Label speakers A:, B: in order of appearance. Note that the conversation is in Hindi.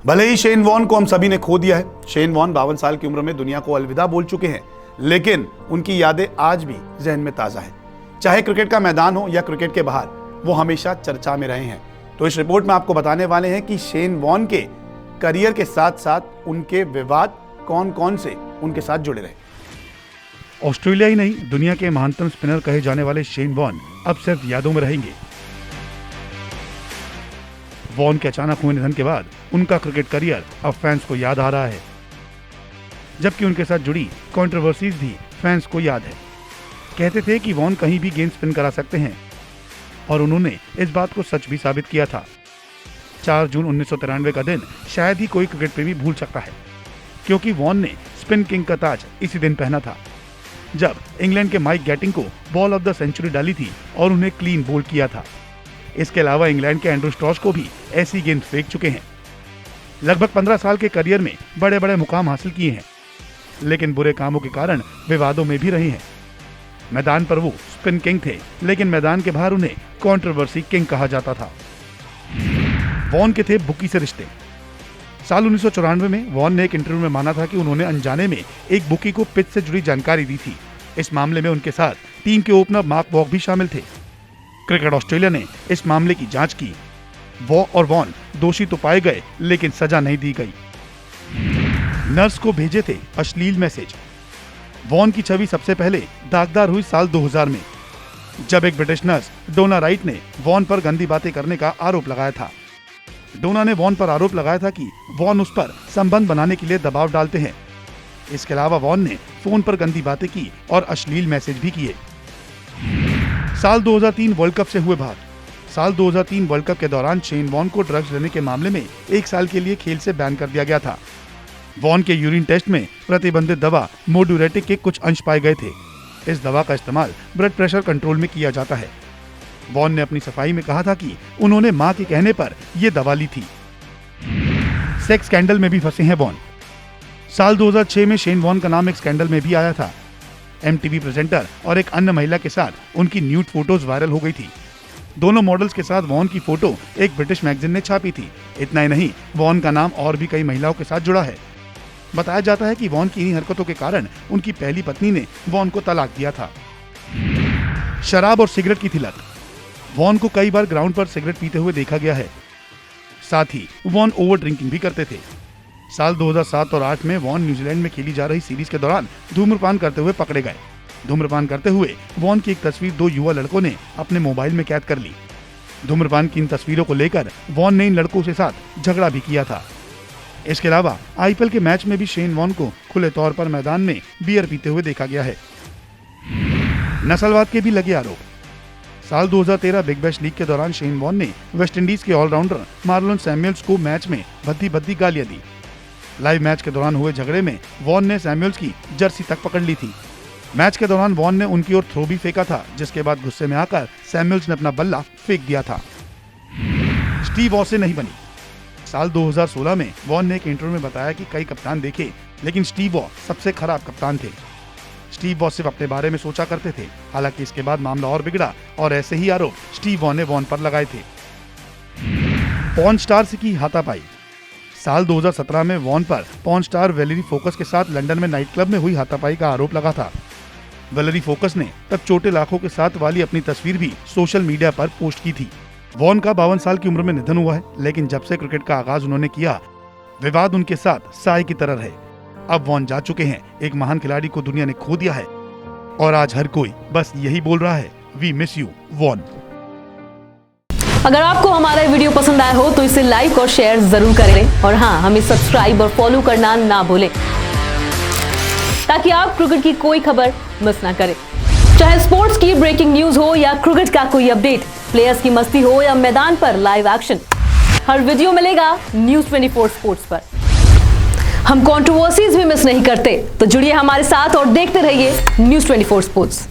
A: भले ही शेन वॉर्न को हम सभी ने खो दिया है, शेन वॉर्न 52 साल की उम्र में दुनिया को अलविदा बोल चुके हैं, लेकिन उनकी यादें आज भी जहन में ताजा हैं। चाहे क्रिकेट का मैदान हो या क्रिकेट के बाहर, वो हमेशा चर्चा में रहे हैं। तो इस रिपोर्ट में आपको बताने वाले हैं कि शेन वॉर्न के करियर के साथ साथ उनके विवाद कौन कौन से उनके साथ जुड़े रहे।
B: ऑस्ट्रेलिया ही नहीं, दुनिया के महानतम स्पिनर कहे जाने वाले शेन वॉर्न अब सिर्फ यादों में रहेंगे। वॉर्न के अचानक हुए निधन के बाद उनका क्रिकेट करियर अब फैंस को याद आ रहा है, जबकि उनके साथ जुड़ी कंट्रोवर्सीज भी फैंस को याद है। कहते थे कि वॉर्न कहीं भी गेंद स्पिन करा सकते हैं और उन्होंने इस बात को सच भी साबित किया था। 4 जून 1993 का दिन शायद ही कोई क्रिकेट प्रेमी भूल सकता है, क्योंकि वॉर्न ने स्पिन किंग का ताज इसी दिन पहना था, जब इंग्लैंड के माइक गैटिंग को बॉल ऑफ द सेंचुरी डाली थी और उन्हें क्लीन बोल्ड किया था। इसके अलावा इंग्लैंड के एंड्रू स्टॉस को भी ऐसी गेंद फेंक चुके हैं। लगभग 15 साल के करियर में बड़े बड़े मुकाम हासिल किए हैं, लेकिन बुरे कामों के कारण विवादों में भी रहे हैं। मैदान पर वो स्पिन किंग थे, लेकिन मैदान के बाहर उन्हें कंट्रोवर्सी किंग कहा जाता था। वॉर्न के थे बुकी से रिश्ते। साल 1994 में वॉर्न ने एक इंटरव्यू में माना था कि उन्होंने अनजाने में एक बुकी को पिच से जुड़ी जानकारी दी थी। इस मामले में उनके साथ टीम के ओपनर मार्क वॉग भी शामिल थे। क्रिकेट ऑस्ट्रेलिया ने इस मामले की जांच की। और वॉर्न दोषी तो पाए गए, लेकिन सजा नहीं दी गई। नर्स को भेजे थे अश्लील मैसेज। वॉर्न की छवि सबसे पहले दागदार हुई साल 2000 में, जब एक ब्रिटिश नर्स डोना राइट ने वॉर्न पर गंदी बातें करने का आरोप लगाया था। डोना ने वॉर्न पर आरोप लगाया था कि वॉर्न उस पर संबंध बनाने के लिए दबाव डालते हैं। इसके अलावा वॉर्न ने फोन पर गंदी बातें की और अश्लील मैसेज भी किए। साल 2003 वर्ल्ड कप से हुए बाहर। साल 2003 वर्ल्ड कप के दौरान शेन वॉर्न को ड्रग्स लेने के मामले में 1 साल के लिए खेल से बैन कर दिया गया था। वॉर्न के यूरिन टेस्ट में प्रतिबंधित दवा मोडुरेटिक के कुछ अंश पाए गए थे। इस दवा का इस्तेमाल ब्लड प्रेशर कंट्रोल में किया जाता है। वॉर्न ने अपनी सफाई में कहा था कि उन्होंने मां के कहने पर यह दवा ली थी। सेक्स स्कैंडल में भी फंसे हैं वॉर्न। साल 2006 में शेन वॉर्न का नाम एक स्कैंडल में भी आया था। MTV प्रेजेंटर और एक अन्य महिला के साथ उनकी न्यूड फोटोज वायरल हो गई थी। दोनों मॉडल्स के साथ वॉर्न की फोटो एक ब्रिटिश मैगजीन ने छापी थी। इतना ही नहीं, वॉर्न का नाम और भी कई महिलाओं के साथ जुड़ा है। बताया जाता है कि वॉर्न की इन्हीं हरकतों के कारण उनकी पहली पत्नी ने वॉर्न को तलाक दिया था। शराब और सिगरेट की थी लत। वॉर्न को कई बार ग्राउंड पर सिगरेट पीते हुए देखा गया है। साथ ही वॉर्न ओवर ड्रिंकिंग भी करते थे। साल 2007 और 2008 में वॉर्न न्यूजीलैंड में खेली जा रही सीरीज के दौरान धूम्रपान करते हुए पकड़े गए। धूम्रपान करते हुए वॉर्न की एक तस्वीर 2 युवा लड़कों ने अपने मोबाइल में कैद कर ली। धूम्रपान की इन तस्वीरों को लेकर वॉर्न ने इन लड़कों के साथ झगड़ा भी किया था। इसके अलावा IPL के मैच में भी शेन वॉर्न को खुले तौर पर मैदान में बियर पीते हुए देखा गया है। नस्लवाद के भी लगे आरोप। साल 2013 बिग बैश लीग के दौरान शेन वॉर्न ने वेस्टइंडीज के ऑलराउंडर मार्लोन सैमुअल्स को मैच में भद्दी गालियां दी। लाइव मैच के दौरान हुए झगड़े में वॉर्न ने सैमुअल्स की जर्सी तक पकड़ ली थी। मैच के दौरान वॉर्न ने उनकी ओर थ्रो भी फेंका था, जिसके बाद गुस्से में आकर सैमुअल्स ने अपना बल्ला फेंक दिया था। स्टीव वॉ से नहीं बनी। साल 2016 में वॉर्न ने एक इंटरव्यू में बताया कि कई कप्तान देखे, लेकिन स्टीव वॉ सबसे खराब कप्तान थे। स्टीव वॉ सिर्फ अपने बारे में सोचा करते थे। हालांकि इसके बाद मामला और बिगड़ा और ऐसे ही आरोप स्टीव वॉ ने वॉर्न पर लगाए थे। पॉर्न स्टार से की हाथापाई। साल 2017 में वॉर्न पर पॉर्न स्टार वैलेरी फोकस के साथ लंदन में नाइट क्लब में हुई हाथापाई का आरोप लगा था। वैलेरी फोकस ने तब छोटे लाखों के साथ वाली अपनी तस्वीर भी सोशल मीडिया पर पोस्ट की थी। वॉर्न का 52 साल की उम्र में निधन हुआ है, लेकिन जब से क्रिकेट का आगाज उन्होंने किया, विवाद उनके साथ साए की तरह रहे। अब वॉर्न जा चुके हैं। एक महान खिलाड़ी को दुनिया ने खो दिया है और आज हर कोई बस यही बोल रहा है, वी मिस यू वॉर्न।
C: अगर आपको हमारा वीडियो पसंद आया हो तो इसे लाइक और शेयर जरूर करें और हाँ, हमें सब्सक्राइब और फॉलो करना ना भूलें, ताकि आप क्रिकेट की कोई खबर मिस ना करें। चाहे स्पोर्ट्स की ब्रेकिंग न्यूज हो या क्रिकेट का कोई अपडेट, प्लेयर्स की मस्ती हो या मैदान पर लाइव एक्शन, हर वीडियो मिलेगा न्यूज़ 24 स्पोर्ट्स पर। हम कंट्रोवर्सीज भी मिस नहीं करते, तो जुड़िए हमारे साथ और देखते रहिए न्यूज़ 24 स्पोर्ट्स।